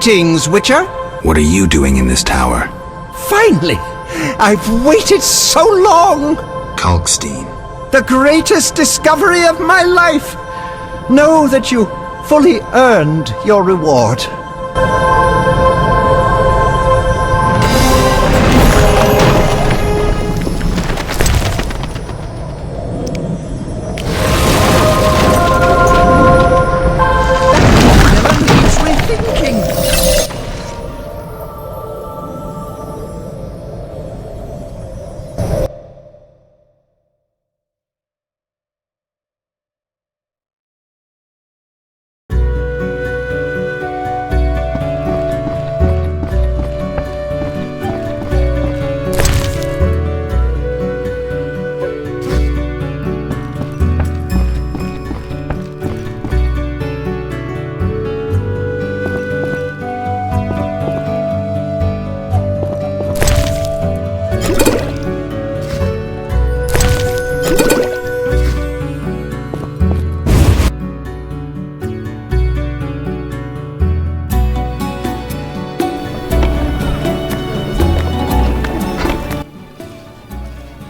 Greetings, Witcher. What are you doing in this tower? Finally! I've waited so long! Kalkstein. The greatest discovery of my life! Know that you fully earned your reward.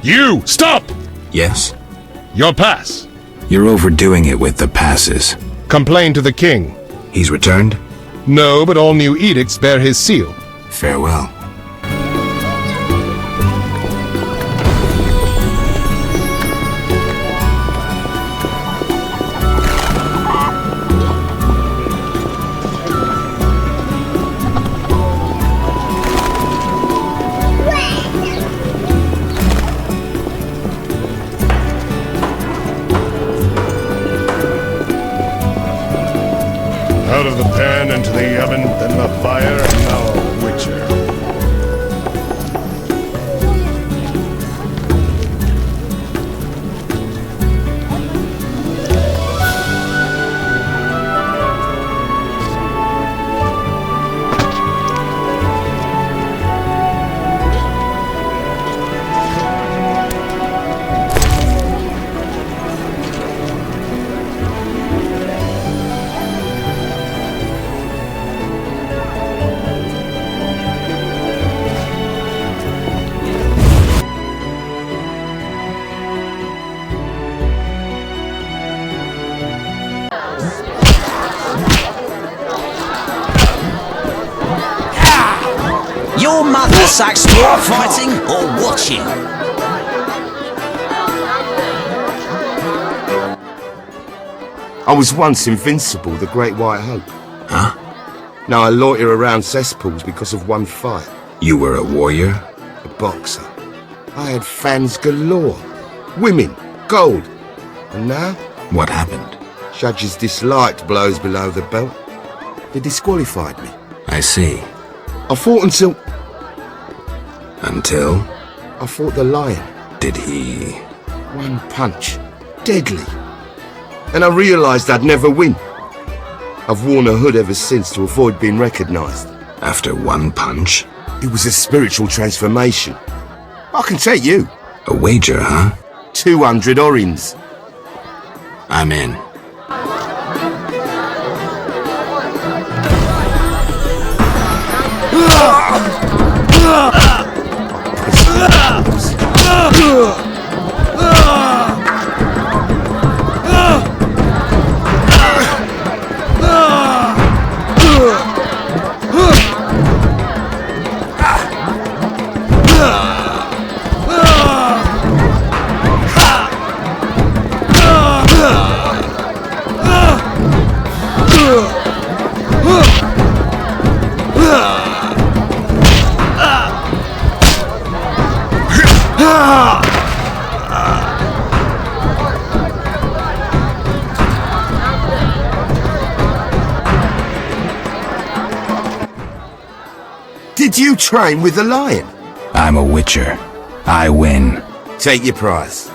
You! Stop! Yes? Your pass. You're overdoing it with the passes. Complain to the king. He's returned? No, but all new edicts bear his seal. Farewell. Out of the pan into the oven, then the fire, and now a witcher. Your mother sucks more fighting or watching? I was once invincible, the Great White Hope. Huh? Now I loiter around cesspools because of one fight. You were a warrior? A boxer. I had fans galore. Women, gold. And now? What happened? Judges disliked blows below the belt. They disqualified me. I see. I fought until... Until? I fought the lion. Did he... One punch. Deadly. And I realised I'd never win. I've worn a hood ever since to avoid being recognised. After one punch? It was a spiritual transformation. I can take you. A wager, huh? 200 orins. I'm in. Did you train with the lion? I'm a witcher. I win. Take your prize.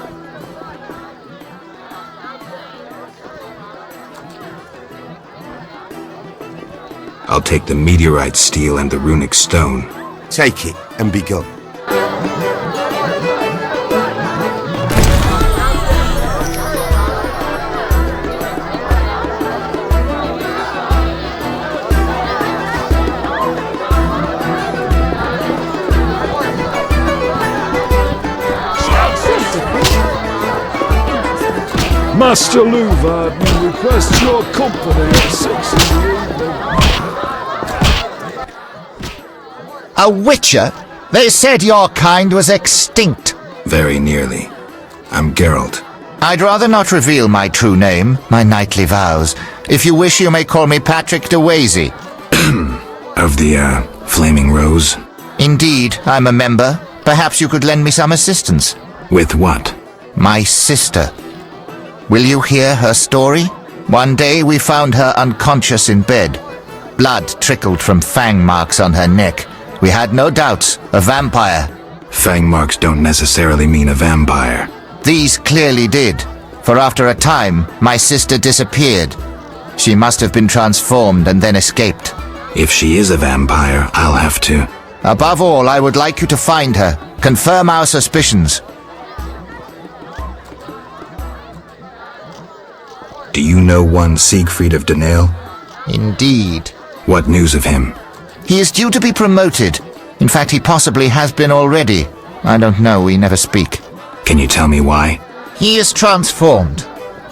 I'll take the meteorite steel and the runic stone. Take it and be gone. Master Luvad requests your company at 6 in the evening. A witcher? They said your kind was extinct. Very nearly. I'm Geralt. I'd rather not reveal my true name, my knightly vows. If you wish, you may call me Patrick de Wazy. Of the, Flaming Rose? Indeed, I'm a member. Perhaps you could lend me some assistance. With what? My sister. Will you hear her story? One day we found her unconscious in bed. Blood trickled from fang marks on her neck. We had no doubts, a vampire. Fang marks don't necessarily mean a vampire. These clearly did, for after a time, my sister disappeared. She must have been transformed and then escaped. If she is a vampire, I'll have to. Above all, I would like you to find her. Confirm our suspicions. Do you know one Siegfried of Danelle? Indeed. What news of him? He is due to be promoted. In fact, he possibly has been already. I don't know, we never speak. Can you tell me why? He is transformed.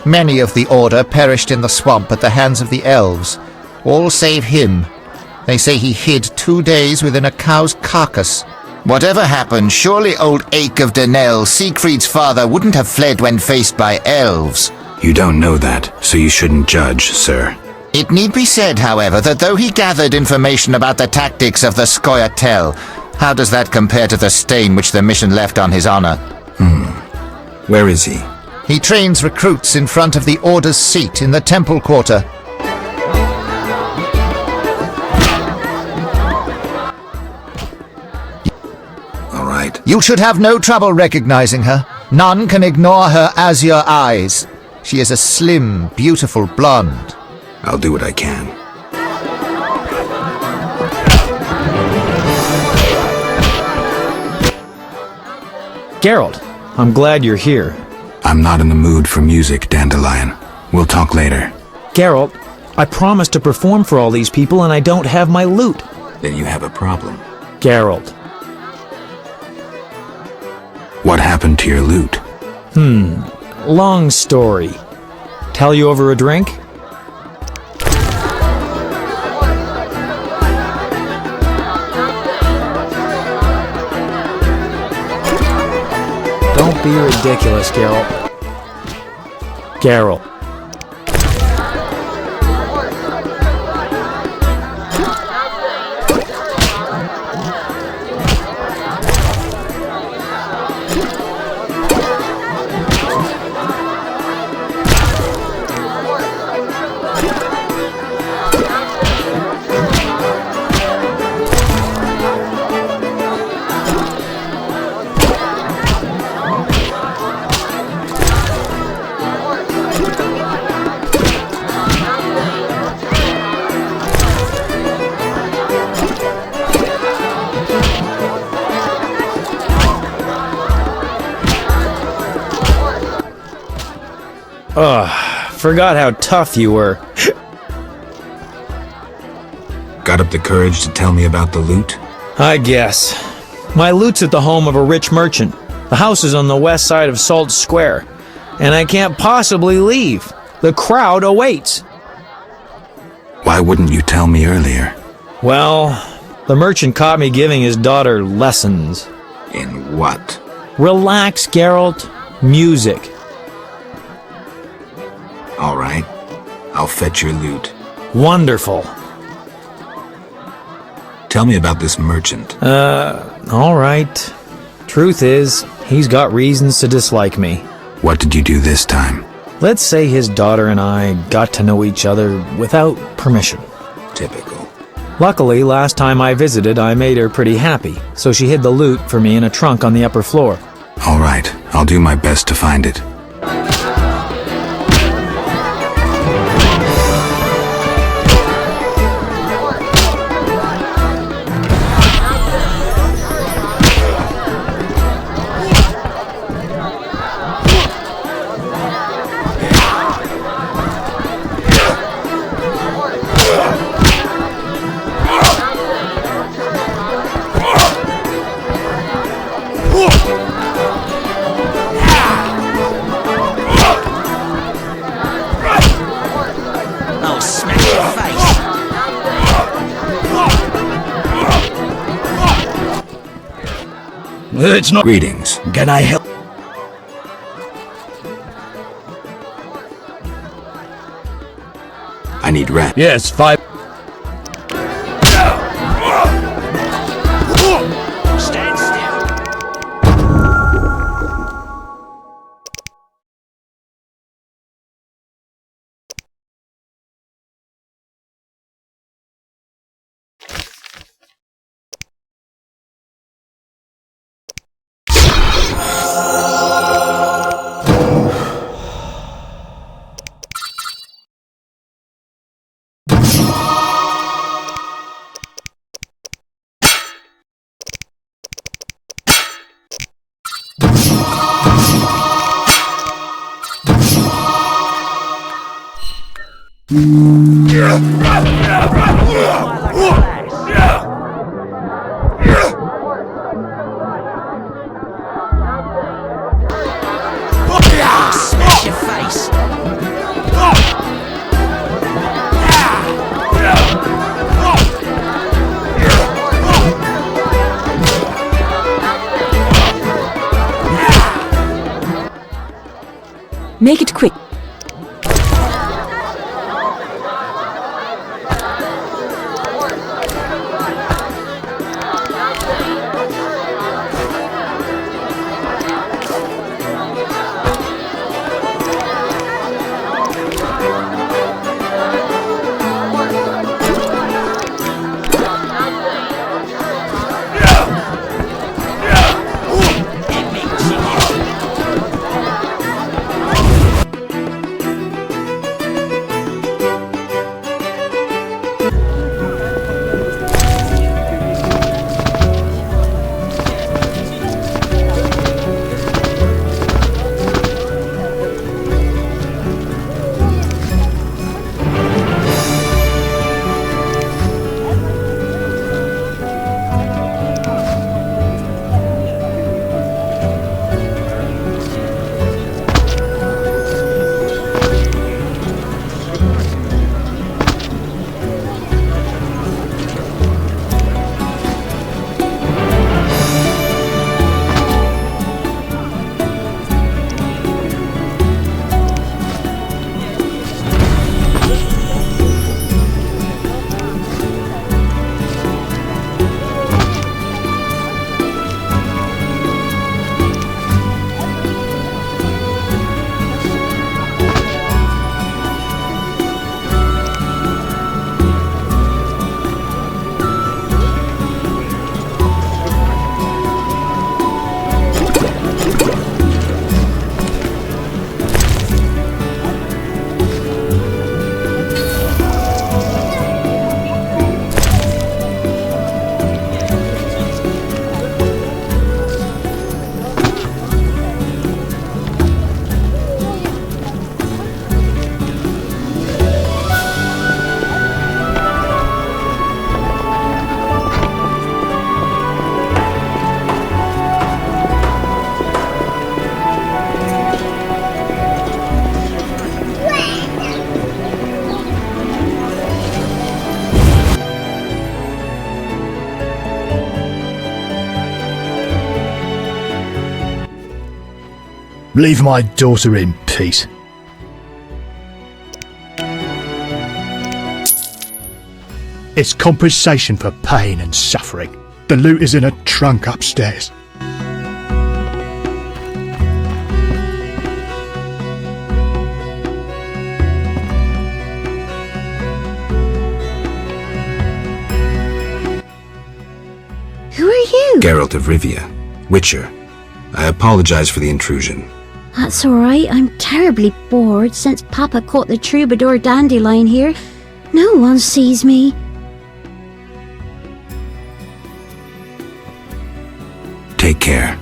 Many of the Order perished in the swamp at the hands of the elves. All save him. They say he hid 2 days within a cow's carcass. Whatever happened, surely old Ake of Danelle, Siegfried's father, wouldn't have fled when faced by elves. You don't know that, so you shouldn't judge, sir. It need be said, however, that though he gathered information about the tactics of the Scoia'tael, how does that compare to the stain which the mission left on his honor? Where is he? He trains recruits in front of the Order's seat in the Temple Quarter. All right. You should have no trouble recognizing her. None can ignore her azure eyes. She is a slim, beautiful blonde. I'll do what I can. Geralt, I'm glad you're here. I'm not in the mood for music, Dandelion. We'll talk later. Geralt, I promised to perform for all these people and I don't have my lute. Then you have a problem. Geralt. What happened to your lute? Long story. Tell you over a drink? Don't be ridiculous, Geralt. Geralt. Forgot how tough you were. Got up the courage to tell me about the lute? I guess. My lute's at the home of a rich merchant. The house is on the west side of Salt Square. And I can't possibly leave. The crowd awaits. Why wouldn't you tell me earlier? Well, the merchant caught me giving his daughter lessons. In what? Relax, Geralt. Music. All right. I'll fetch your lute. Wonderful. Tell me about this merchant. All right. Truth is, he's got reasons to dislike me. What did you do this time? Let's say his daughter and I got to know each other without permission. Typical. Luckily, last time I visited, I made her pretty happy, so she hid the lute for me in a trunk on the upper floor. All right. I'll do my best to find it. It's not. Greetings. Can I help? I need rest. Yes, 5. Stand still. Smash your face. Make it quick. Leave my daughter in peace. It's compensation for pain and suffering. The loot is in a trunk upstairs. Who are you? Geralt of Rivia, Witcher. I apologize for the intrusion. That's alright, I'm terribly bored since Papa caught the troubadour dandelion here. No one sees me. Take care.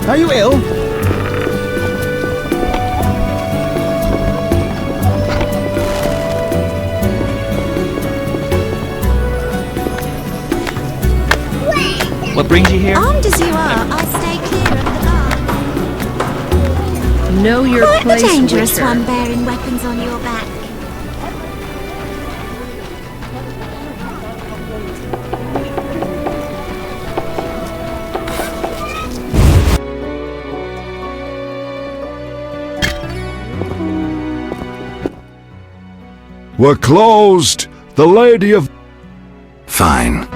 Are you ill? What brings you here? Armed as you are, I'll stay clear of the guard. Know your Quite place, the dangerous Witcher. one bearing weapons on your back. We're closed. The Lady of... Fine.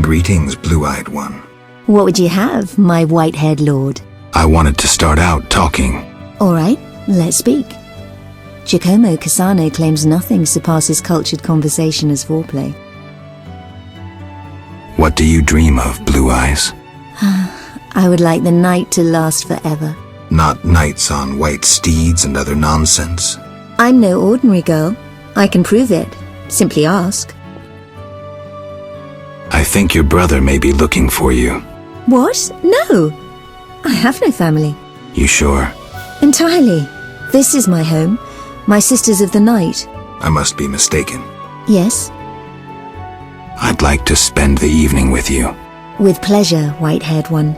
Greetings, blue-eyed one. What would you have, my white-haired lord? I wanted to start out talking. All right, let's speak. Giacomo Cassano claims nothing surpasses cultured conversation as foreplay. What do you dream of, Blue Eyes? I would like the night to last forever. Not nights on white steeds and other nonsense. I'm no ordinary girl. I can prove it. Simply ask. I think your brother may be looking for you. What? No! I have no family. You sure? Entirely. This is my home. My sisters of the night. I must be mistaken. Yes? I'd like to spend the evening with you. With pleasure, white-haired one.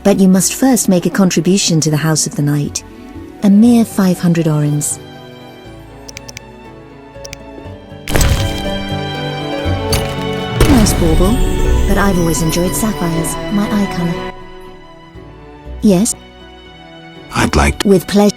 But you must first make a contribution to the House of the Night. A mere 500 orens. Nice bauble, but I've always enjoyed sapphires, my eye colour. Yes? I'd like to... With pleasure.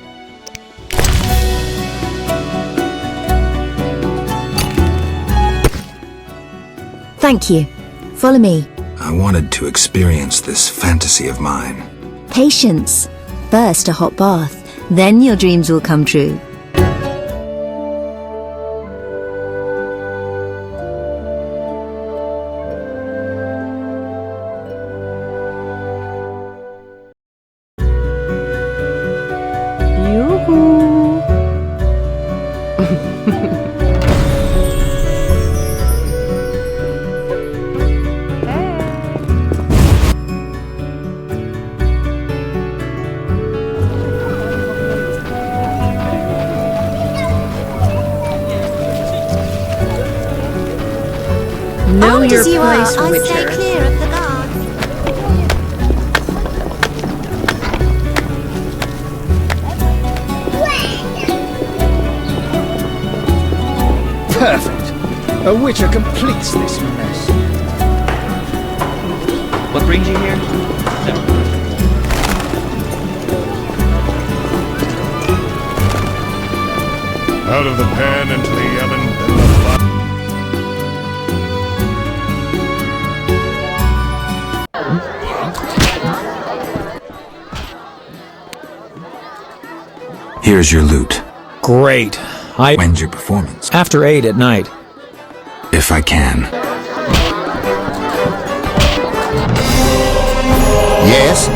Thank you. Follow me. I wanted to experience this fantasy of mine. Patience. First a hot bath, then your dreams will come true. Yoo-hoo. Know Armed your as you place, are, I stay Witcher. clear of the guards. Perfect. A Witcher completes this mess. What brings you here? Out of the pan into the oven, then the fire. Here's your loot. Great. When's your performance? After 8 at night. If I can. Yes?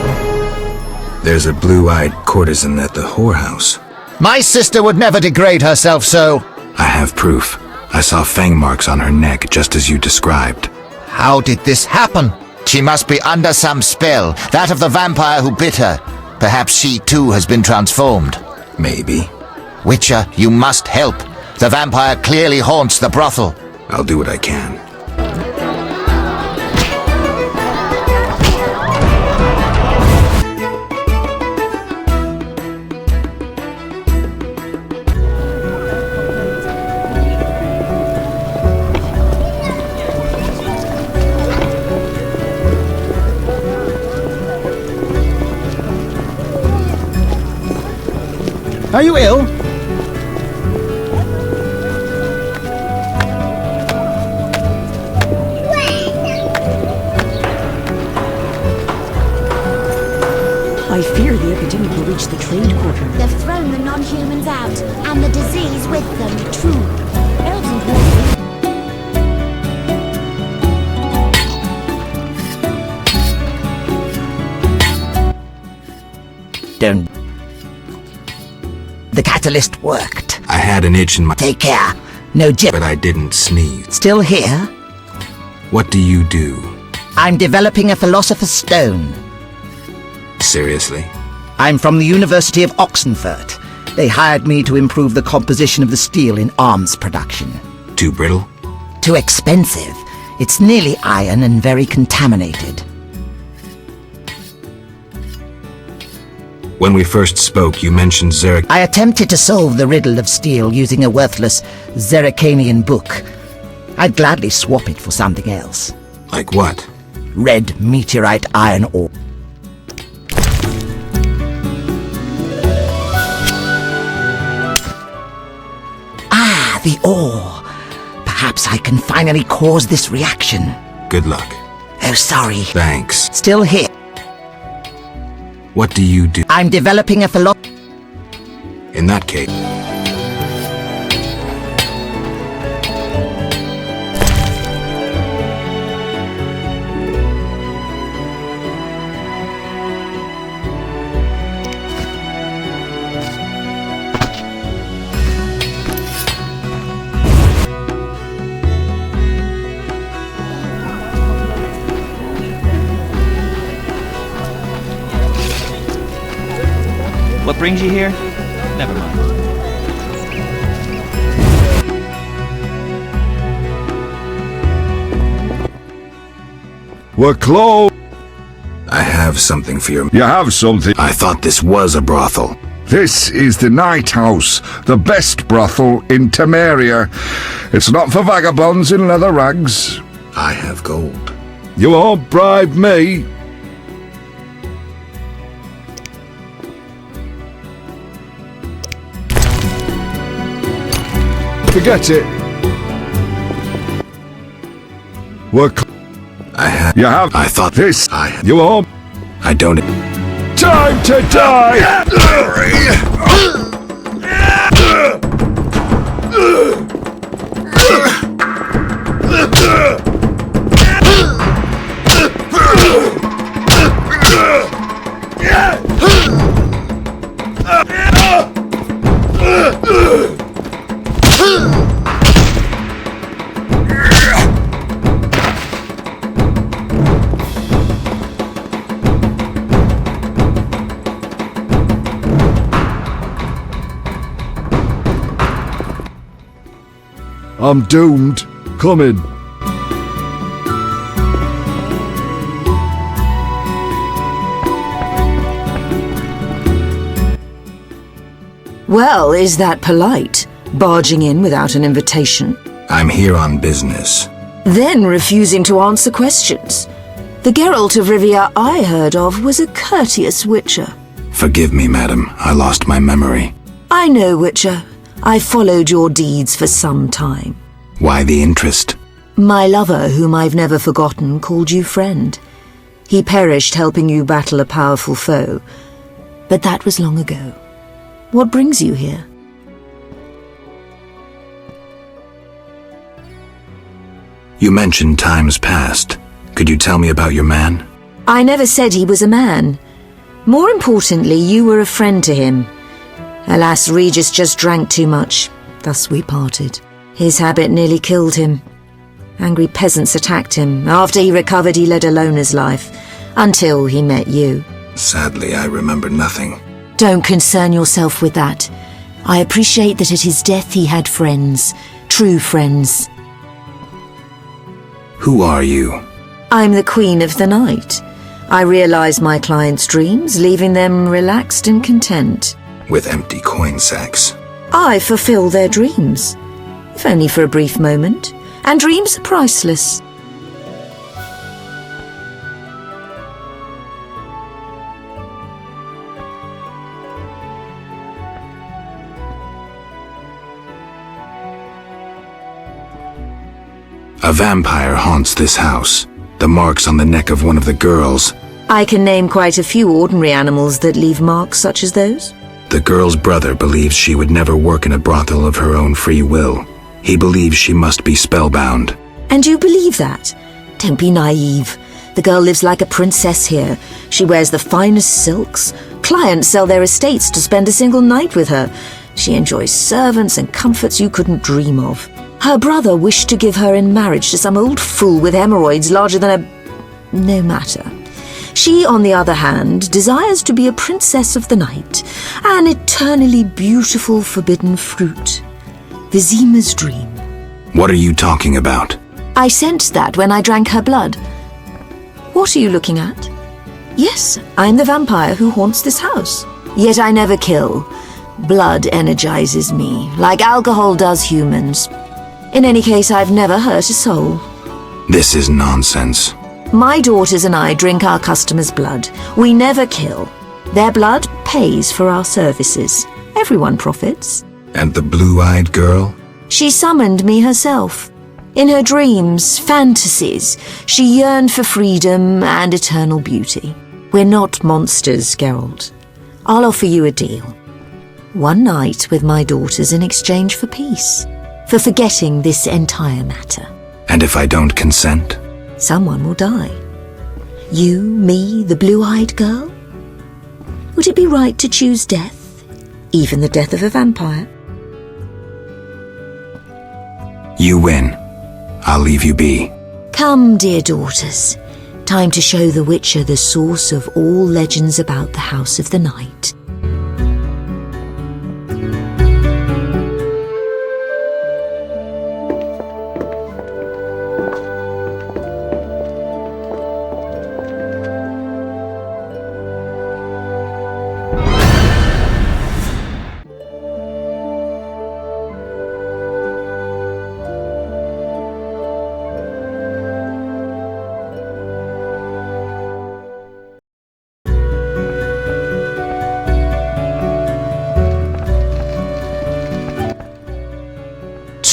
There's a blue-eyed courtesan at the whorehouse. My sister would never degrade herself so. I have proof. I saw fang marks on her neck, just as you described. How did this happen? She must be under some spell, that of the vampire who bit her. Perhaps she too has been transformed. Maybe. Witcher, you must help. The vampire clearly haunts the brothel. I'll do what I can. Are you ill? I fear the epidemic will reach the trade quarter. They've thrown the non-humans out, and the disease with them. True. Elves and dwarves. Don't. The catalyst worked. I had an itch in my... Take care. No jip. But I didn't sneeze. Still here? What do you do? I'm developing a philosopher's stone. Seriously? I'm from the University of Oxenford. They hired me to improve the composition of the steel in arms production. Too brittle? Too expensive. It's nearly iron and very contaminated. When we first spoke, you mentioned Zerek. I attempted to solve the riddle of steel using a worthless Zeracanian book. I'd gladly swap it for something else. Like what? Red meteorite iron ore. Ah, the ore. Perhaps I can finally cause this reaction. Good luck. Oh, sorry. Thanks. Still here. What do you do? I'm developing a In that case... What brings you here? Never mind. We're closed. I have something for you. You have something. I thought this was a brothel. This is the Night House, the best brothel in Temeria. It's not for vagabonds in leather rags. I have gold. You won't bribe me. Forget it. You have. I thought this. You won't. I don't. Time to die! I'm doomed. Come in. Well, is that polite? Barging in without an invitation? I'm here on business. Then refusing to answer questions. The Geralt of Rivia I heard of was a courteous witcher. Forgive me, madam. I lost my memory. I know, Witcher. I followed your deeds for some time. Why the interest? My lover, whom I've never forgotten, called you friend. He perished helping you battle a powerful foe. But that was long ago. What brings you here? You mentioned times past. Could you tell me about your man? I never said he was a man. More importantly, you were a friend to him. Alas, Regis just drank too much. Thus we parted. His habit nearly killed him. Angry peasants attacked him. After he recovered, he led a loner's life. Until he met you. Sadly, I remember nothing. Don't concern yourself with that. I appreciate that at his death he had friends. True friends. Who are you? I'm the Queen of the Night. I realize my clients' dreams, leaving them relaxed and content. With empty coin sacks. I fulfill their dreams, if only for a brief moment, and dreams are priceless. A vampire haunts this house. The marks on the neck of one of the girls. I can name quite a few ordinary animals that leave marks such as those. The girl's brother believes she would never work in a brothel of her own free will. He believes she must be spellbound. And you believe that? Don't be naive. The girl lives like a princess here. She wears the finest silks. Clients sell their estates to spend a single night with her. She enjoys servants and comforts you couldn't dream of. Her brother wished to give her in marriage to some old fool with hemorrhoids larger than a... no matter. She, on the other hand, desires to be a princess of the night, an eternally beautiful forbidden fruit. Vizima's dream. What are you talking about? I sensed that when I drank her blood. What are you looking at? Yes, I'm the vampire who haunts this house. Yet I never kill. Blood energizes me, like alcohol does humans. In any case, I've never hurt a soul. This is nonsense. My daughters and I drink our customers' blood. We never kill. Their blood pays for our services. Everyone profits. And the blue-eyed girl? She summoned me herself. In her dreams, fantasies, she yearned for freedom and eternal beauty. We're not monsters, Geralt. I'll offer you a deal. One night with my daughters in exchange for peace. For forgetting this entire matter. And if I don't consent? Someone will die. You, me, the blue-eyed girl? Would it be right to choose death? Even the death of a vampire? You win. I'll leave you be. Come, dear daughters. Time to show the Witcher the source of all legends about the House of the Night.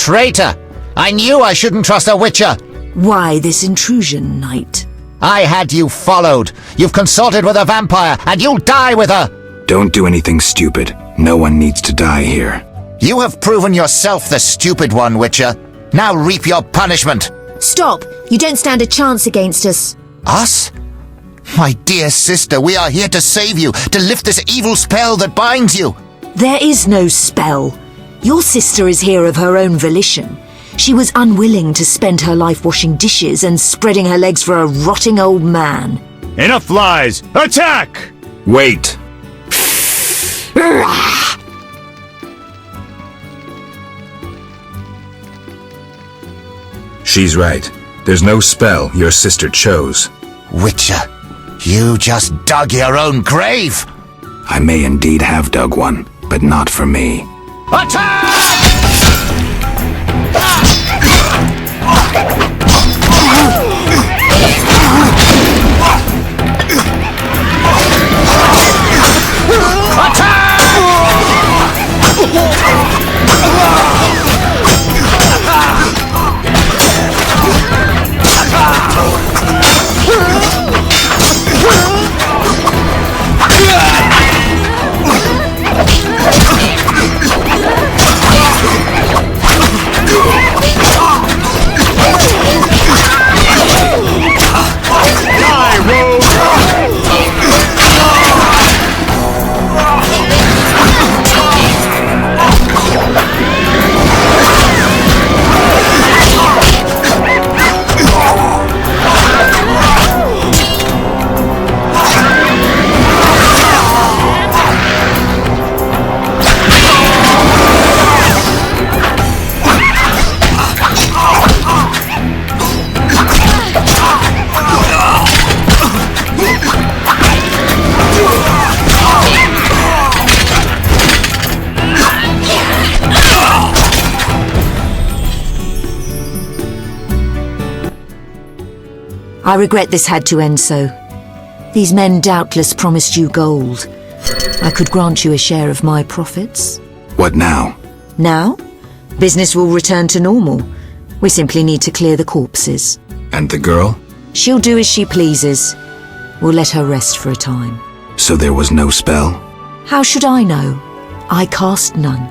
Traitor! I knew I shouldn't trust a Witcher! Why this intrusion, knight? I had you followed. You've consulted with a vampire, and you'll die with her! Don't do anything stupid. No one needs to die here. You have proven yourself the stupid one, Witcher. Now reap your punishment. Stop! You don't stand a chance against us. Us? My dear sister, we are here to save you, to lift this evil spell that binds you. There is no spell. Your sister is here of her own volition. She was unwilling to spend her life washing dishes and spreading her legs for a rotting old man. Enough lies! Attack! Wait! She's right. There's no spell your sister chose. Witcher, you just dug your own grave! I may indeed have dug one, but not for me. Attack! I regret this had to end so. These men doubtless promised you gold. I could grant you a share of my profits. What now? Now? Business will return to normal. We simply need to clear the corpses. And the girl? She'll do as she pleases. We'll let her rest for a time. So there was no spell? How should I know? I cast none.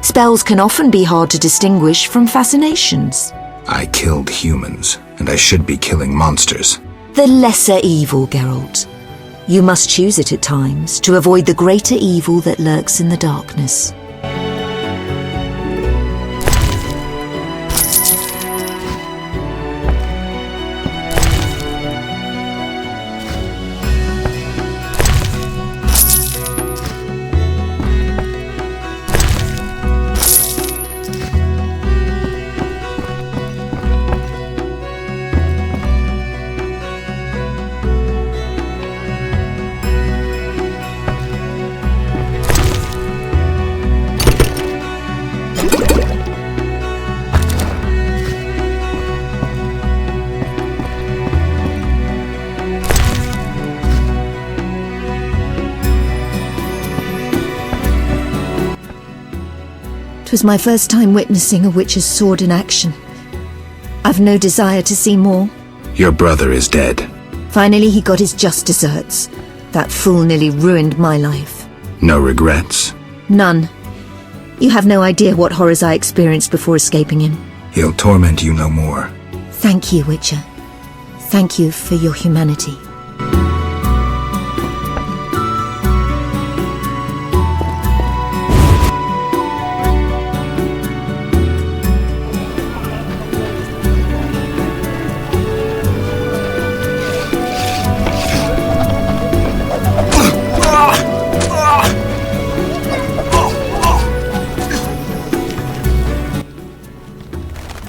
Spells can often be hard to distinguish from fascinations. I killed humans, and I should be killing monsters. The lesser evil, Geralt. You must choose it at times to avoid the greater evil that lurks in the darkness. 'Twas my first time witnessing a witch's sword in action. I've no desire to see more. Your brother is dead. Finally, he got his just desserts. That fool nearly ruined my life. No regrets? None. You have no idea what horrors I experienced before escaping him. He'll torment you no more. Thank you, Witcher. Thank you for your humanity.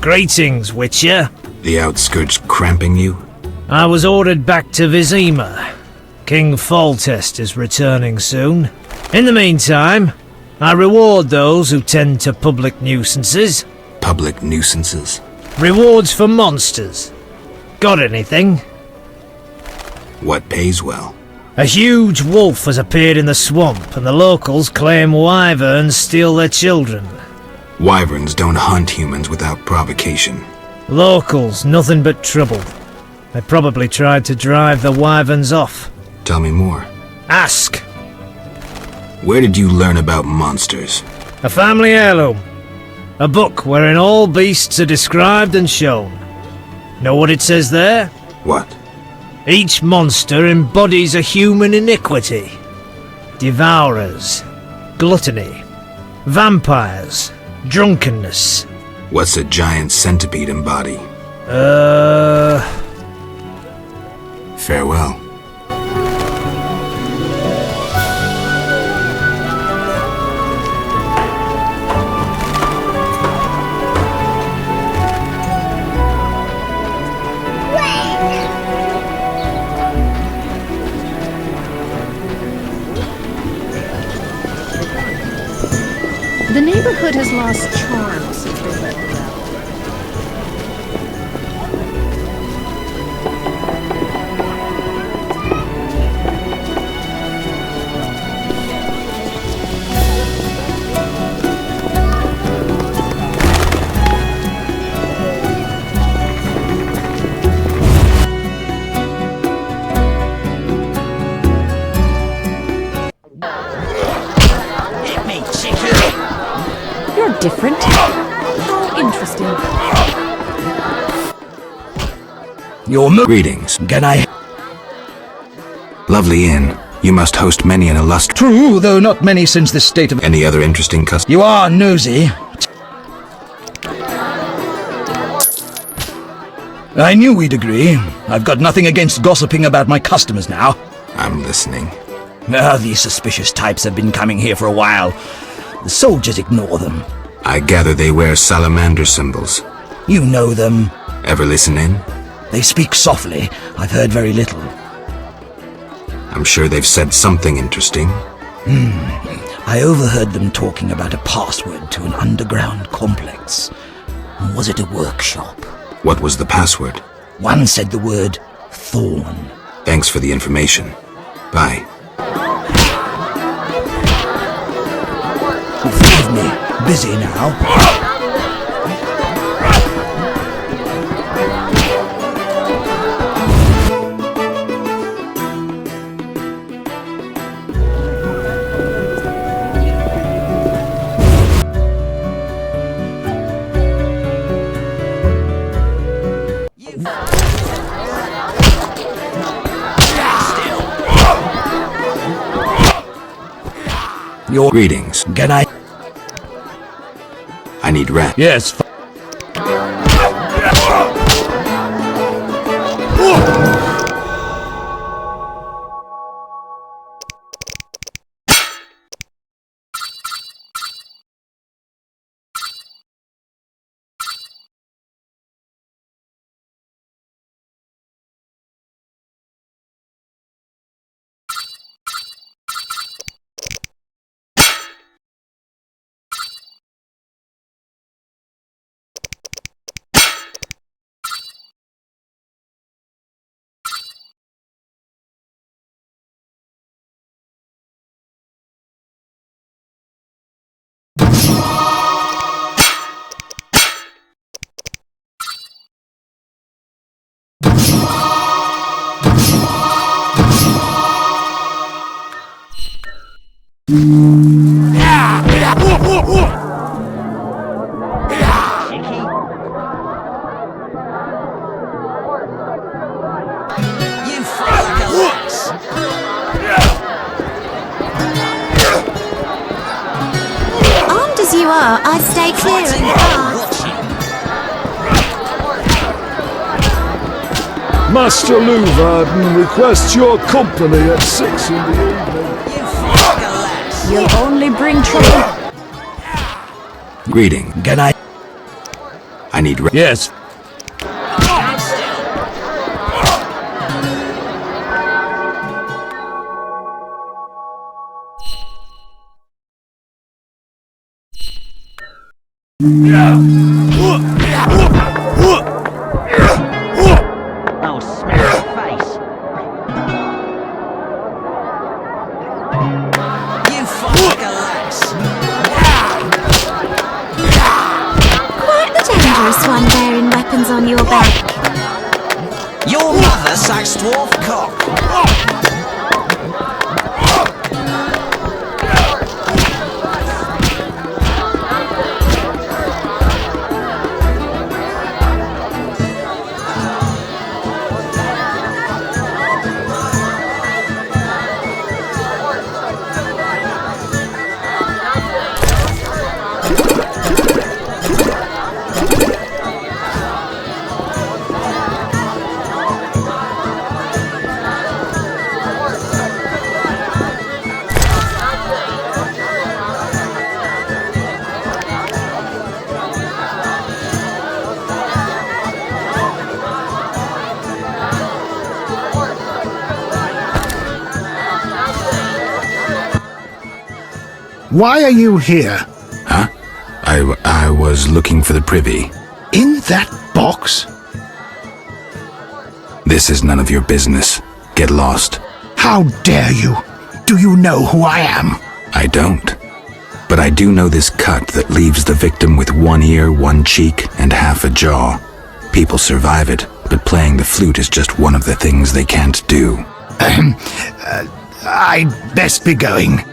Greetings, Witcher. The outskirts cramping you? I was ordered back to Vizima. King Foltest is returning soon. In the meantime, I reward those who tend to public nuisances. Public nuisances? Rewards for monsters. Got anything? What pays well? A huge wolf has appeared in the swamp, and the locals claim wyverns steal their children. Wyverns don't hunt humans without provocation. Locals, nothing but trouble. They probably tried to drive the wyverns off. Tell me more. Ask! Where did you learn about monsters? A family heirloom. A book wherein all beasts are described and shown. Know what it says there? What? Each monster embodies a human iniquity. Devourers, gluttony, vampires, drunkenness. What's a giant centipede embody? Farewell. The neighborhood has lost charm since they let me out. You're different. How interesting. Greetings. Can I? Lovely inn. You must host many an illustrious... True, though not many since this state of... Any other interesting customers? You are nosy. I knew we'd agree. I've got nothing against gossiping about my customers now. I'm listening. These suspicious types have been coming here for a while. The soldiers ignore them. I gather they wear salamander symbols. You know them. Ever listen in? They speak softly. I've heard very little. I'm sure they've said something interesting. I overheard them talking about a password to an underground complex. Was it a workshop? What was the password? One said the word thorn. Thanks for the information. Bye. Forgive me. Busy now. Your greetings. Can I need rest. Yes. you are, I'd stay clear of the path. Master Luvarden requests your company at 6 in the evening. You'll only bring trouble. Greeting. Can I? I need... Yes. Oh, smash his face. You fuck a lass. Quite the dangerous one bearing weapons on your back. Your mother sucks dwarf cock. Why are you here? Huh? I was looking for the privy. In that box? This is none of your business. Get lost. How dare you? Do you know who I am? I don't. But I do know this cut that leaves the victim with one ear, one cheek, and half a jaw. People survive it, but playing the flute is just one of the things they can't do. I'd best be going.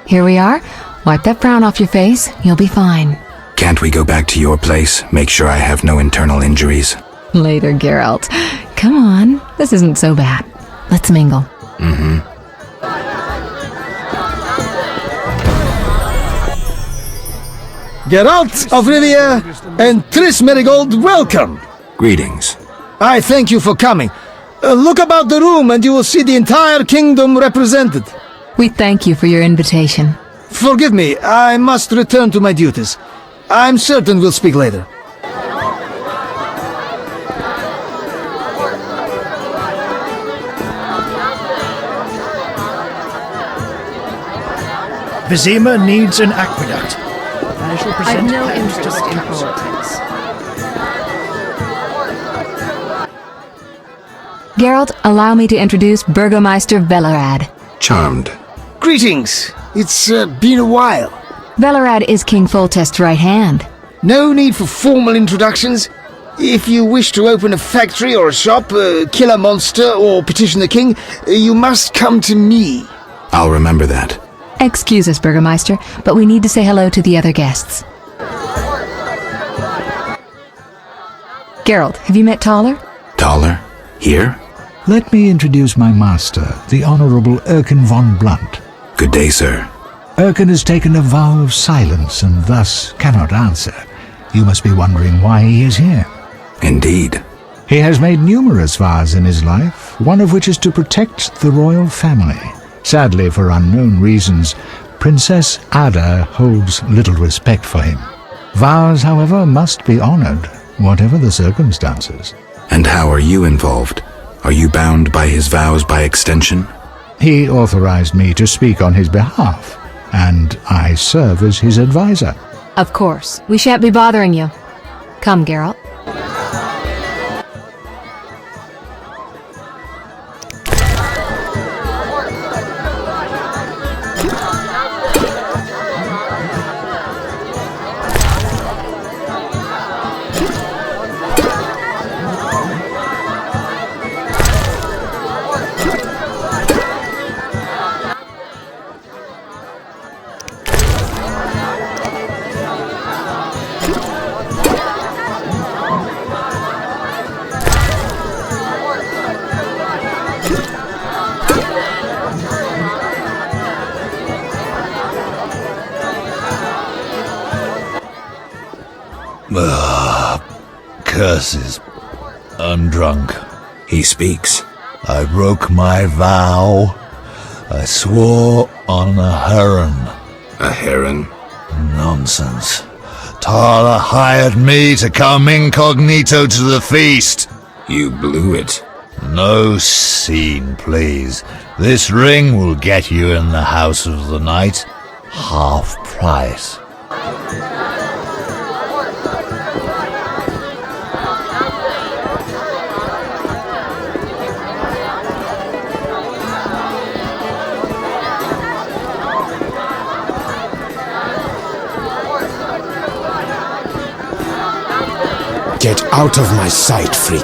Here we are. Wipe that frown off your face. You'll be fine. Can't we go back to your place? Make sure I have no internal injuries. Later, Geralt. Come on. This isn't so bad. Let's mingle. Mm-hmm. Geralt of Rivia and Triss Merigold, welcome! Greetings. I thank you for coming. Look about the room and you will see the entire kingdom represented. We thank you for your invitation. Forgive me, I must return to my duties. I'm certain we'll speak later. Vizima needs an aqueduct. I shall present I've no that interest to the in council. politics. Geralt, allow me to introduce Burgomeister Velerad. Charmed. Greetings. It's been a while. Velerad is King Foltest's right hand. No need for formal introductions. If you wish to open a factory or a shop, kill a monster, or petition the king, you must come to me. I'll remember that. Excuse us, Burgomeister, but we need to say hello to the other guests. Geralt, have you met Taller? Taller? Here? Let me introduce my master, the Honourable Erkin von Blunt. Good day, sir. Erkin has taken a vow of silence and thus cannot answer. You must be wondering why he is here. Indeed. He has made numerous vows in his life, one of which is to protect the royal family. Sadly, for unknown reasons, Princess Ada holds little respect for him. Vows, however, must be honoured, whatever the circumstances. And how are you involved? Are you bound by his vows by extension? He authorized me to speak on his behalf, and I serve as his advisor. Of course. We shan't be bothering you. Come, Geralt. Curses. I'm drunk. He speaks. I broke my vow. I swore on a heron. A heron? Nonsense. Tala hired me to come incognito to the feast. You blew it. No scene, please. This ring will get you in the house of the night. Half price. Get out of my sight, freak.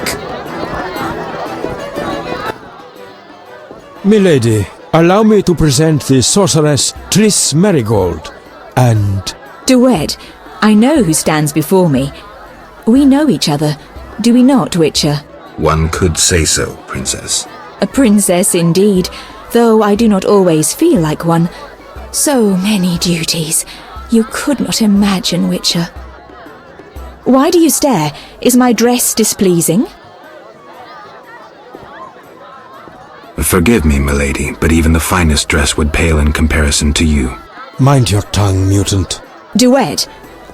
Milady, allow me to present the sorceress Triss Marigold, and... Duet, I know who stands before me. We know each other, do we not, Witcher? One could say so, Princess. A princess indeed, though I do not always feel like one. So many duties. You could not imagine, Witcher. Why do you stare? Is my dress displeasing? Forgive me, milady, but even the finest dress would pale in comparison to you. Mind your tongue, mutant. Duet,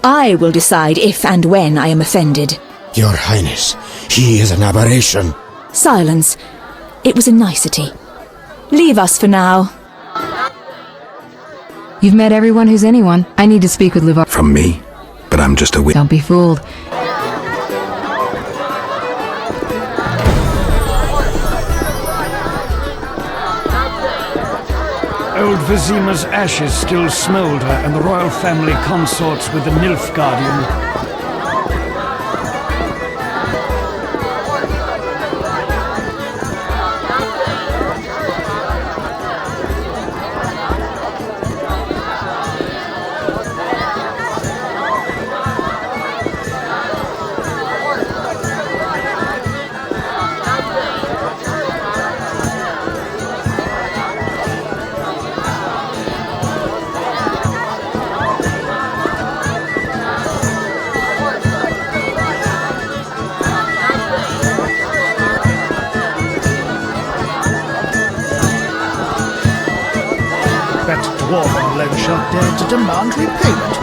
I will decide if and when I am offended. Your Highness, he is an aberration. Silence. It was a nicety. Leave us for now. You've met everyone who's anyone. I need to speak with Luvar. From me? But I'm just a witch. Don't be fooled. Old Vizima's ashes still smoulder, and the royal family consorts with the Nilfgaardian. Dwarven loan shark dared to demand repayment.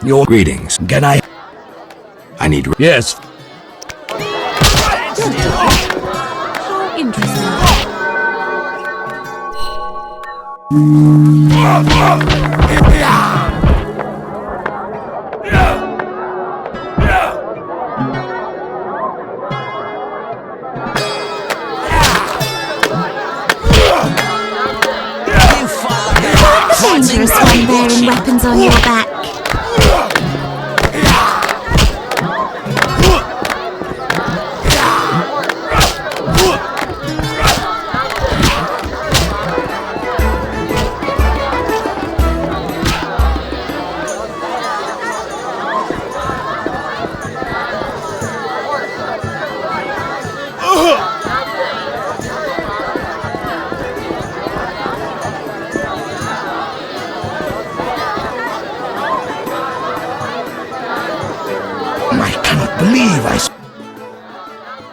Your greetings. Can I need... Yes. How interesting. Dangerous one wearing weapons on your back.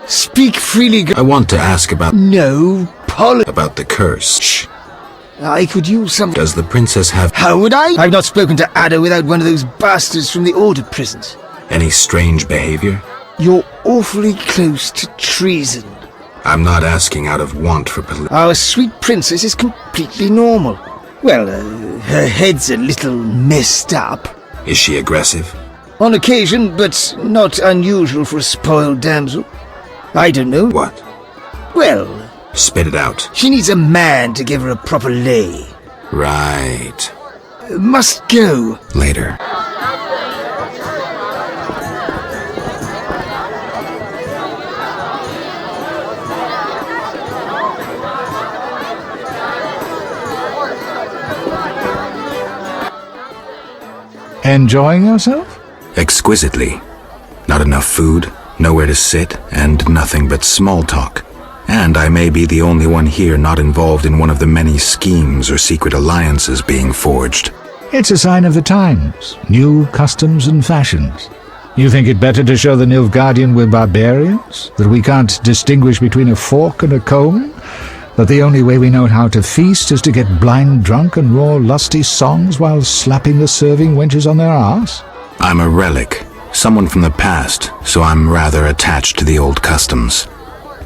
Speak freely. I want to ask about... No, about the curse. Shh. I could use some... Does the princess have... How would I? I've not spoken to Ada without one of those bastards from the Order prisons. Any strange behavior? You're awfully close to treason. I'm not asking out of want for Our sweet princess is completely normal. Well, her head's a little messed up. Is she aggressive? On occasion, but not unusual for a spoiled damsel. I don't know. What? Well... Spit it out. She needs a man to give her a proper lay. Right. Must go. Later. Enjoying yourself? Exquisitely. Not enough food, nowhere to sit, and nothing but small talk. And I may be the only one here not involved in one of the many schemes or secret alliances being forged. It's a sign of the times. New customs and fashions. You think it better to show the Nilfgaardian we're barbarians? That we can't distinguish between a fork and a comb? That the only way we know how to feast is to get blind drunk and roar lusty songs while slapping the serving wenches on their arse? I'm a relic, someone from the past, so I'm rather attached to the old customs.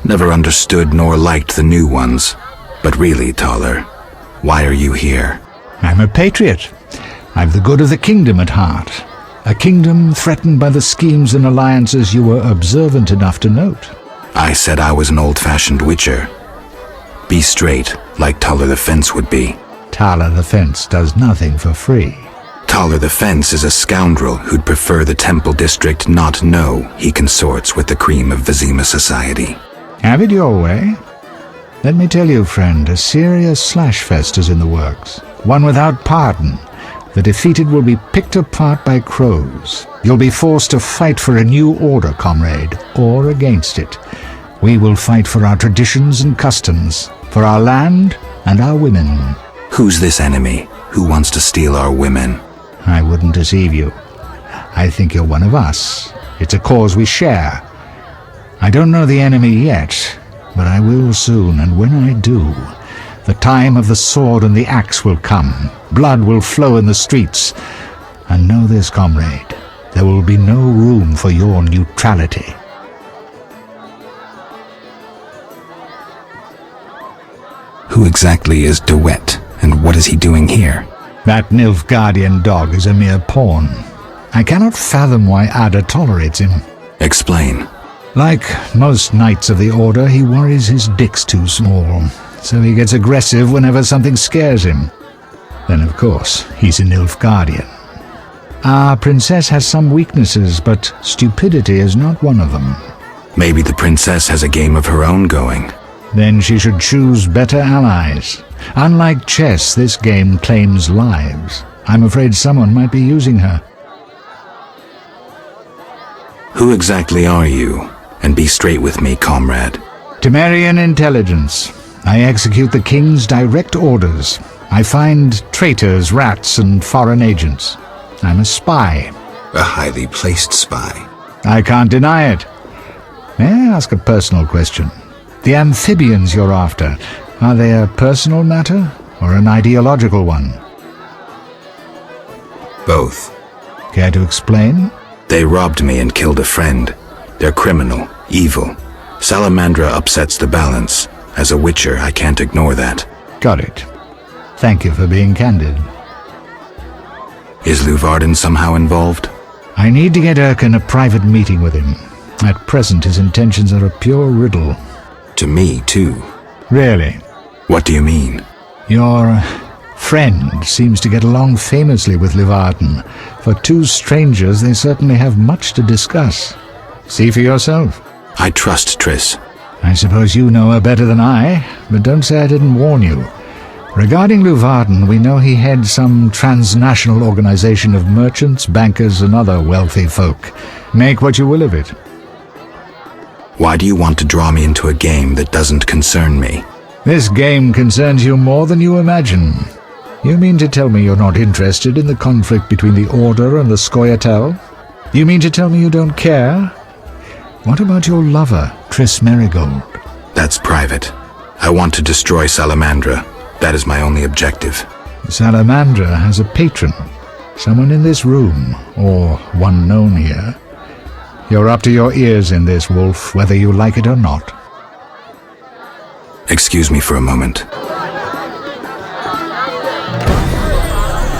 Never understood nor liked the new ones. But really, Taller, why are you here? I'm a patriot. I've the good of the kingdom at heart. A kingdom threatened by the schemes and alliances you were observant enough to note. I said I was an old-fashioned witcher. Be straight, like Taller the Fence would be. Taller the Fence does nothing for free. Taller the Fence is a scoundrel who'd prefer the Temple District not know he consorts with the cream of Vizima society. Have it your way. Let me tell you, friend, a serious slashfest is in the works. One without pardon. The defeated will be picked apart by crows. You'll be forced to fight for a new order, comrade, or against it. We will fight for our traditions and customs, for our land and our women. Who's this enemy? Who wants to steal our women? I wouldn't deceive you. I think you're one of us. It's a cause we share. I don't know the enemy yet, but I will soon, and when I do, the time of the sword and the axe will come. Blood will flow in the streets. And know this, comrade, there will be no room for your neutrality. Who exactly is DeWitt, and what is he doing here? That Nilfgaardian dog is a mere pawn. I cannot fathom why Ada tolerates him. Explain. Like most knights of the Order, he worries his dick's too small, so he gets aggressive whenever something scares him. Then, of course, he's a Nilfgaardian. Our princess has some weaknesses, but stupidity is not one of them. Maybe the princess has a game of her own going. Then she should choose better allies. Unlike chess, this game claims lives. I'm afraid someone might be using her. Who exactly are you? And be straight with me, comrade. Temerian intelligence. I execute the king's direct orders. I find traitors, rats, and foreign agents. I'm a spy. A highly placed spy. I can't deny it. May I ask a personal question? The amphibians you're after, are they a personal matter or an ideological one? Both. Care to explain? They robbed me and killed a friend. They're criminal, evil. Salamandra upsets the balance. As a witcher, I can't ignore that. Got it. Thank you for being candid. Is Luvarden somehow involved? I need to get Erkin a private meeting with him. At present, his intentions are a pure riddle. To me, too. Really? What do you mean? Your friend seems to get along famously with Luvarden. For two strangers, they certainly have much to discuss. See for yourself. I trust Triss. I suppose you know her better than I, but don't say I didn't warn you. Regarding Luvarden, we know he heads some transnational organization of merchants, bankers, and other wealthy folk. Make what you will of it. Why do you want to draw me into a game that doesn't concern me? This game concerns you more than you imagine. You mean to tell me you're not interested in the conflict between the Order and the Scoia'tael? You mean to tell me you don't care? What about your lover, Triss Merigold? That's private. I want to destroy Salamandra. That is my only objective. Salamandra has a patron. Someone in this room, or one known here. You're up to your ears in this, Wolf, whether you like it or not. Excuse me for a moment.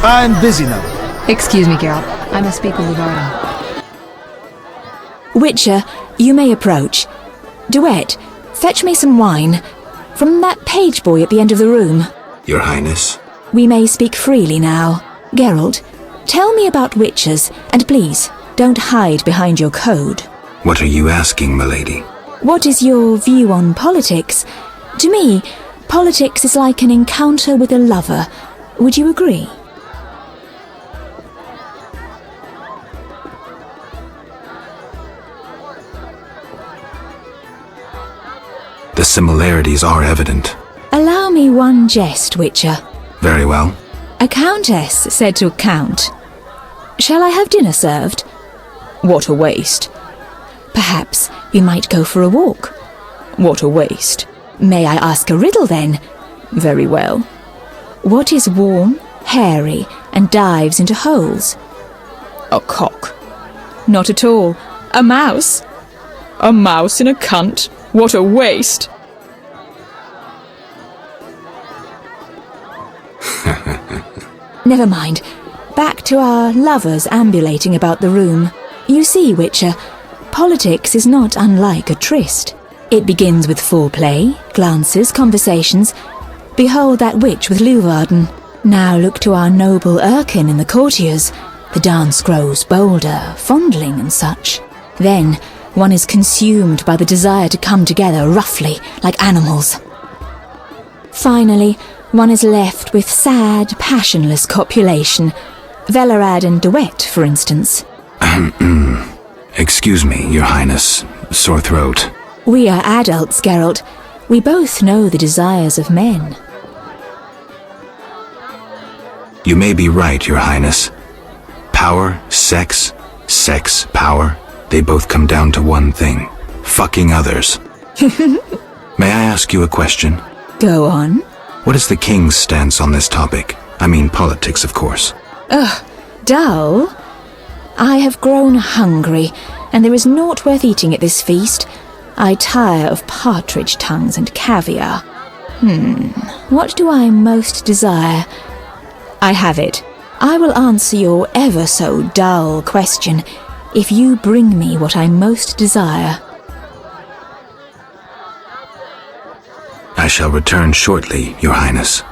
I'm busy now. Excuse me, Geralt. I must speak with Luvarden. Witcher, you may approach. Duet, fetch me some wine. From that page boy at the end of the room. Your Highness? We may speak freely now. Geralt, tell me about witchers, and please, don't hide behind your code. What are you asking, milady? What is your view on politics? To me, politics is like an encounter with a lover. Would you agree? similarities are evident. Allow me one jest, Witcher. Very well. A countess said to a count, "Shall I have dinner served?" What a waste. Perhaps we might go for a walk. What a waste. May I ask a riddle then? Very well. What is warm, hairy, and dives into holes? A cock. Not at all. A mouse. A mouse in a cunt. What a waste. Never mind. Back to our lovers ambulating about the room. You see, Witcher, politics is not unlike a tryst. It begins with foreplay, glances, conversations. Behold that witch with Leuwarden. Now look to our noble Erkin and the courtiers. The dance grows bolder, fondling and such. Then one is consumed by the desire to come together roughly, like animals. Finally, one is left with sad, passionless copulation. Velerad and Duet, for instance. Excuse me, Your Highness. Sore throat. We are adults, Geralt. We both know the desires of men. You may be right, Your Highness. Power, sex, sex, power, they both come down to one thing. Fucking others. May I ask you a question? Go on. What is the king's stance on this topic? I mean politics, of course. Ugh, dull? I have grown hungry, and there is naught worth eating at this feast. I tire of partridge tongues and caviar. What do I most desire? I have it. I will answer your ever so dull question if you bring me what I most desire. I shall return shortly, Your Highness.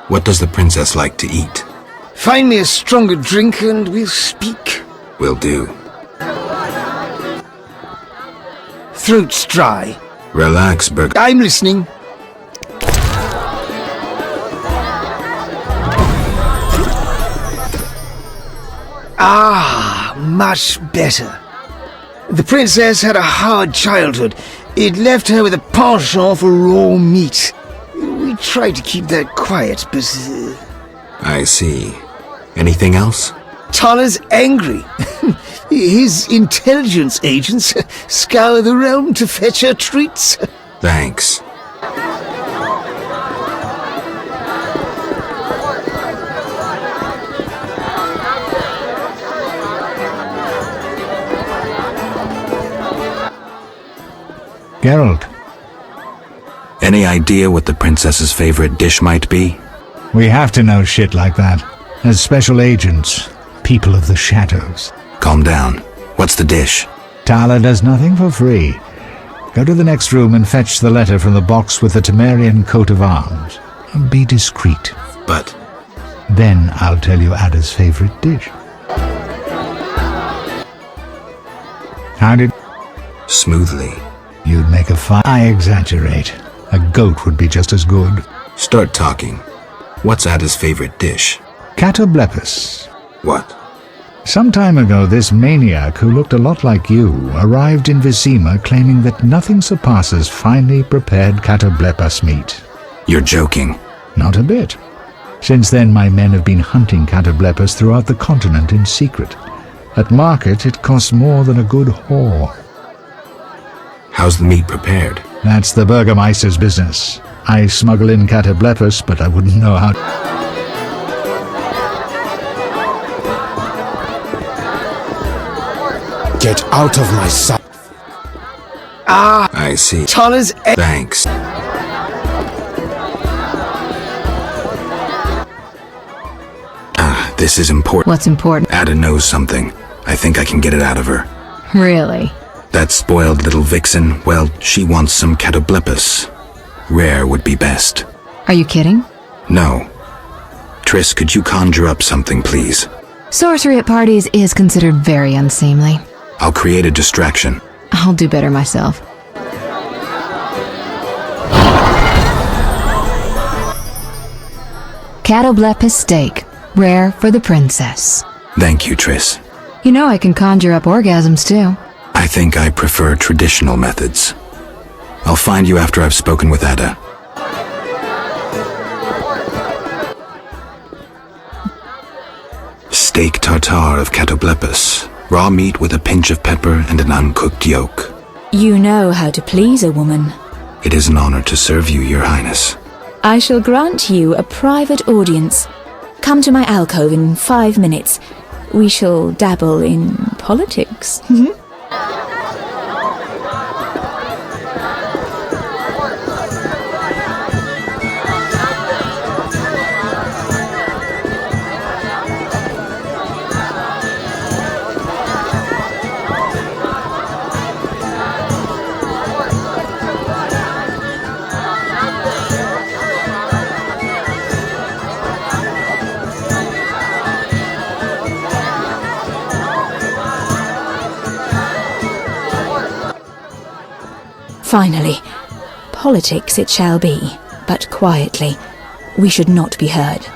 What does the princess like to eat? Find me a stronger drink and we'll speak. Will do. Throat's dry. Relax, Berg. I'm listening. Ah, much better. The princess had a hard childhood. It left her with a penchant for raw meat. We tried to keep that quiet, but... I see. Anything else? Tala's angry. His intelligence agents scour the realm to fetch her treats. Thanks. Geralt. Any idea what the princess's favorite dish might be? We have to know shit like that. As special agents, people of the shadows. Calm down. What's the dish? Tala does nothing for free. Go to the next room and fetch the letter from the box with the Temerian coat of arms. Be discreet. But... Then I'll tell you Ada's favorite dish. How did... Smoothly. You'd make a fine... I exaggerate. A goat would be just as good. Start talking. What's Ada's favorite dish? Catoblepis. What? Some time ago, this maniac who looked a lot like you arrived in Vizima claiming that nothing surpasses finely prepared catoblepas meat. You're joking. Not a bit. Since then, my men have been hunting catoblepas throughout the continent in secret. At market, it costs more than a good whore. How's the meat prepared? That's the Burgermeister's business. I smuggle in catoblepas, but I wouldn't know how... Get out of my sight. Ah, I see. Tala's... Thanks. This is important. What's important? Ada knows something. I think I can get it out of her. Really? That spoiled little vixen, well, she wants some catoblepas. Rare would be best. Are you kidding? No. Triss, could you conjure up something, please? Sorcery at parties is considered very unseemly. I'll create a distraction. I'll do better myself. Catoblepis steak, rare for the princess. Thank you, Triss. You know I can conjure up orgasms too. I think I prefer traditional methods. I'll find you after I've spoken with Ada. Steak tartare of Catoblepis. Raw meat with a pinch of pepper and an uncooked yolk. You know how to please a woman. It is an honor to serve you, Your Highness. I shall grant you a private audience. Come to my alcove in 5 minutes. We shall dabble in politics. Finally, politics it shall be, but quietly. We should not be heard.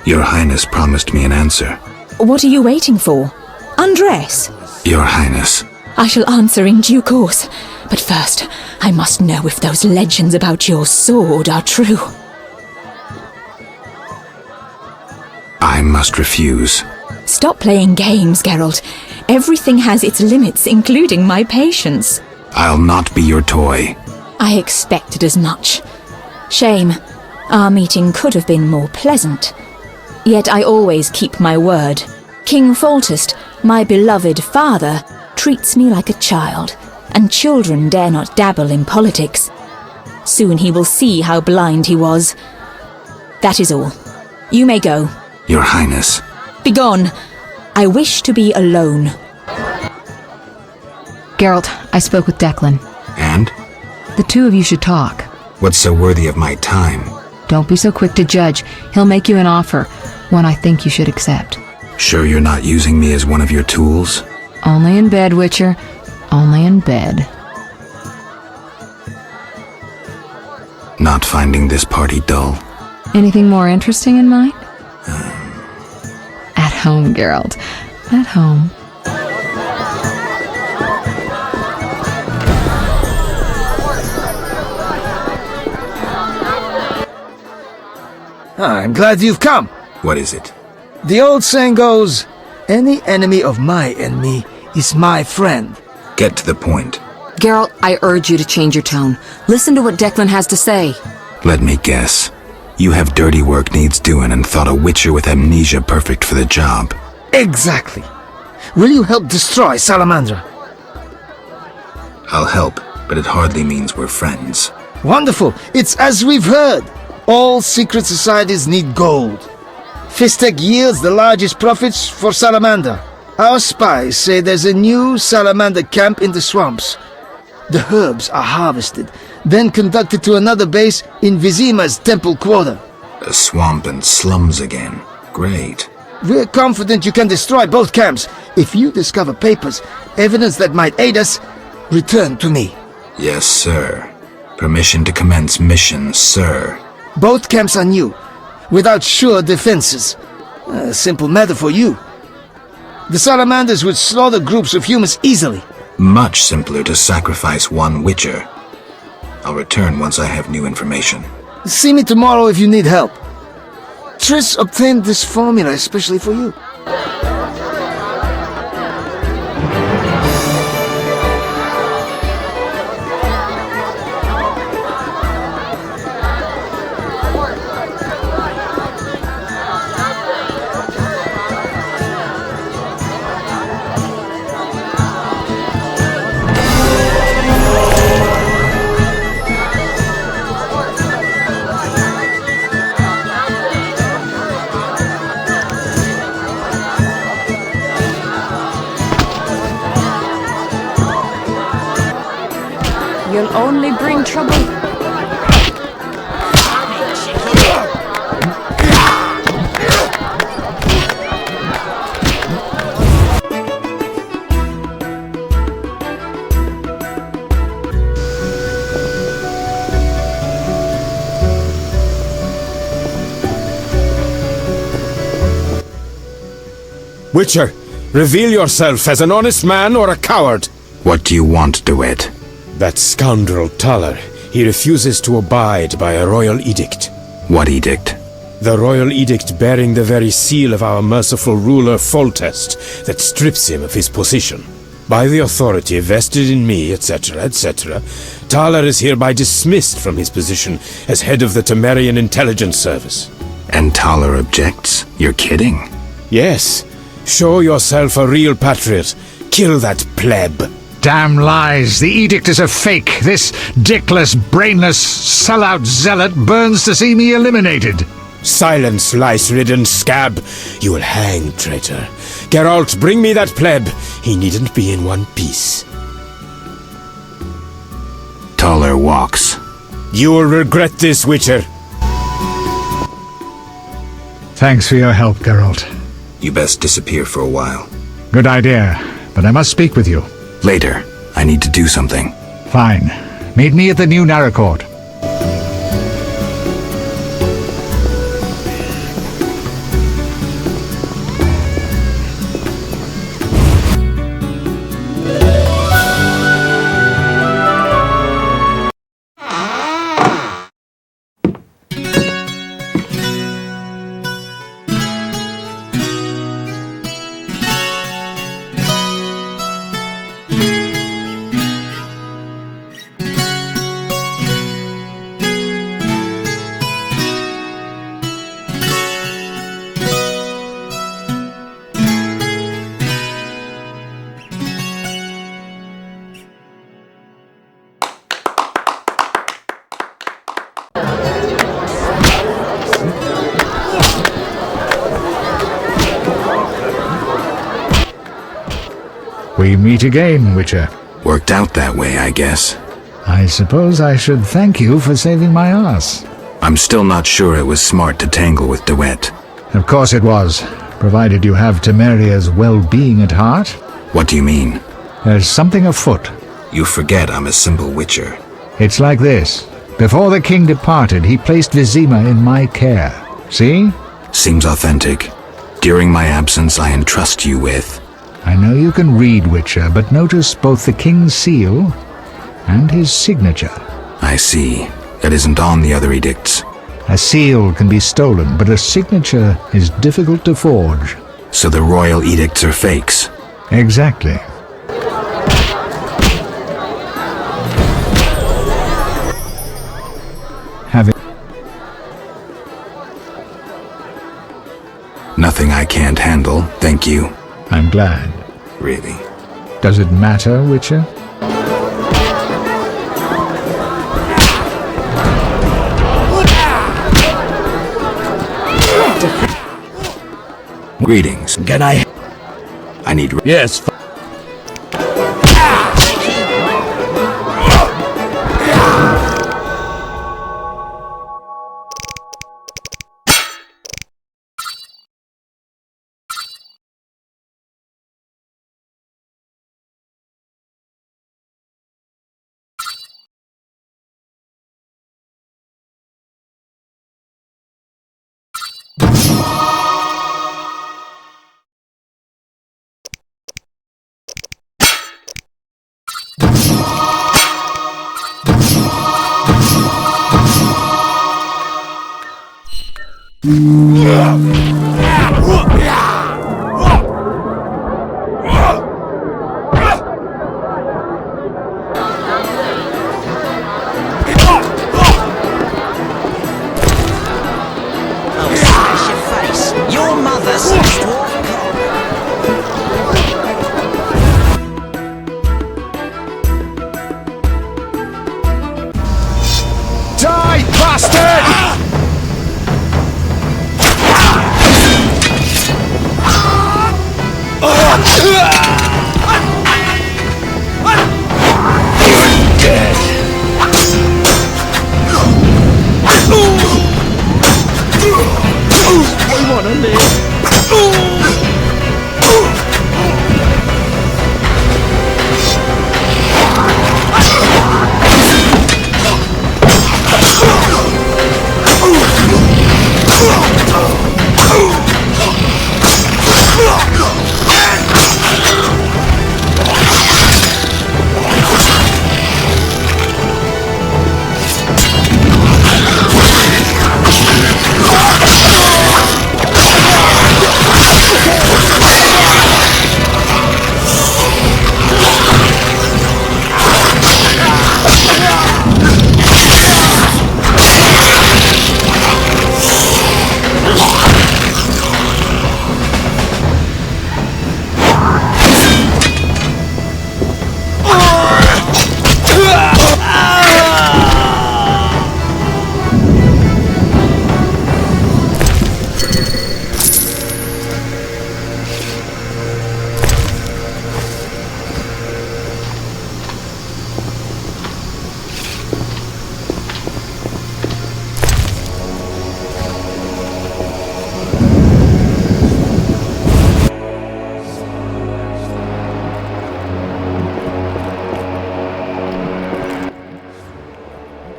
Your Highness promised me an answer. What are you waiting for? Undress. Your Highness. I shall answer in due course. But first, I must know if those legends about your sword are true. I must refuse. Stop playing games, Geralt. Everything has its limits, including my patience. I'll not be your toy. I expected as much. Shame. Our meeting could have been more pleasant. Yet I always keep my word. King Foltest, my beloved father, treats me like a child, and children dare not dabble in politics. Soon he will see how blind he was. That is all. You may go. Your Highness. Begone. I wish to be alone. Geralt, I spoke with Declan. And? The two of you should talk. What's so worthy of my time? Don't be so quick to judge. He'll make you an offer, one I think you should accept. Sure you're not using me as one of your tools? Only in bed, Witcher. Only in bed. Not finding this party dull? Anything more interesting in mind? At home, Geralt. At home. I'm glad you've come. What is it? The old saying goes, any enemy of my enemy is my friend. Get to the point. Geralt, I urge you to change your tone. Listen to what Declan has to say. Let me guess. You have dirty work needs doing and thought a witcher with amnesia perfect for the job. Exactly. Will you help destroy Salamandra? I'll help, but it hardly means we're friends. Wonderful. It's as we've heard. All secret societies need gold. Fistek yields the largest profits for Salamander. Our spies say there's a new Salamander camp in the swamps. The herbs are harvested, then conducted to another base in Vizima's temple quarter. A swamp and slums again. Great. We're confident you can destroy both camps. If you discover papers, evidence that might aid us, return to me. Yes, sir. Permission to commence mission, sir. Both camps are new, without sure defenses. A simple matter for you. The Salamanders would slaughter groups of humans easily. Much simpler to sacrifice one witcher. I'll return once I have new information. See me tomorrow if you need help. Triss obtained this formula especially for you. You'll only bring trouble. Witcher, reveal yourself as an honest man or a coward. What do you want, DeWitt? That scoundrel Taller. He refuses to abide by a royal edict. What edict? The royal edict bearing the very seal of our merciful ruler Foltest that strips him of his position. By the authority vested in me, etc., etc., Taller is hereby dismissed from his position as head of the Temerian Intelligence Service. And Taller objects? You're kidding? Yes. Show yourself a real patriot. Kill that pleb. Damn lies! The edict is a fake! This dickless, brainless, sellout zealot burns to see me eliminated! Silence, lice-ridden scab! You will hang, traitor. Geralt, bring me that pleb. He needn't be in one piece. Taller walks. You will regret this, Witcher. Thanks for your help, Geralt. You best disappear for a while. Good idea, but I must speak with you. Later. I need to do something. Fine. Meet me at the new Narracourt. We meet again, Witcher. Worked out that way, I guess. I suppose I should thank you for saving my ass. I'm still not sure it was smart to tangle with DeWitt. Of course it was, provided you have Temeria's well-being at heart. What do you mean? There's something afoot. You forget I'm a simple Witcher. It's like this. Before the king departed, he placed Vizima in my care. See? Seems authentic. During my absence, I entrust you with... I know you can read, Witcher, but notice both the king's seal and his signature. I see. That isn't on the other edicts. A seal can be stolen, but a signature is difficult to forge. So the royal edicts are fakes? Exactly. Have it. Nothing I can't handle, thank you. I'm glad. Really? Does it matter, Witcher? Greetings. Can I need... Yes. Die, bastard!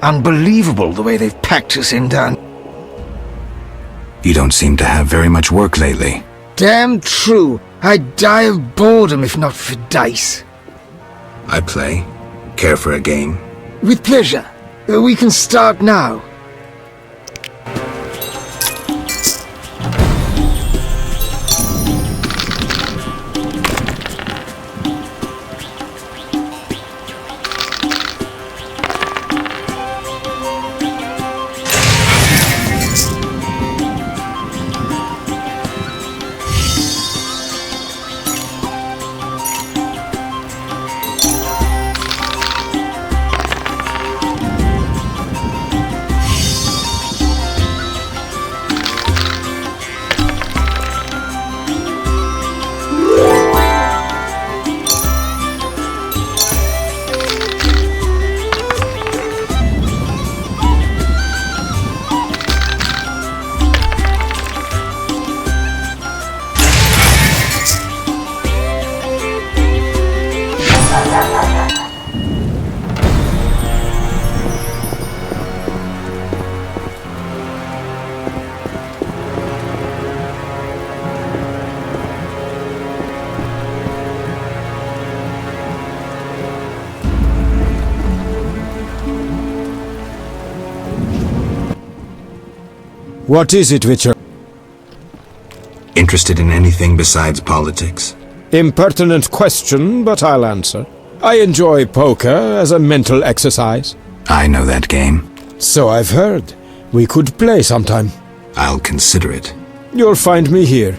Unbelievable the way they've packed us in down. You don't seem to have very much work lately. Damn true. I'd die of boredom if not for dice. I play. Care for a game? With pleasure. We can start now. What is it, Witcher? Interested in anything besides politics? Impertinent question, but I'll answer. I enjoy poker as a mental exercise. I know that game. So I've heard. We could play sometime. I'll consider it. You'll find me here.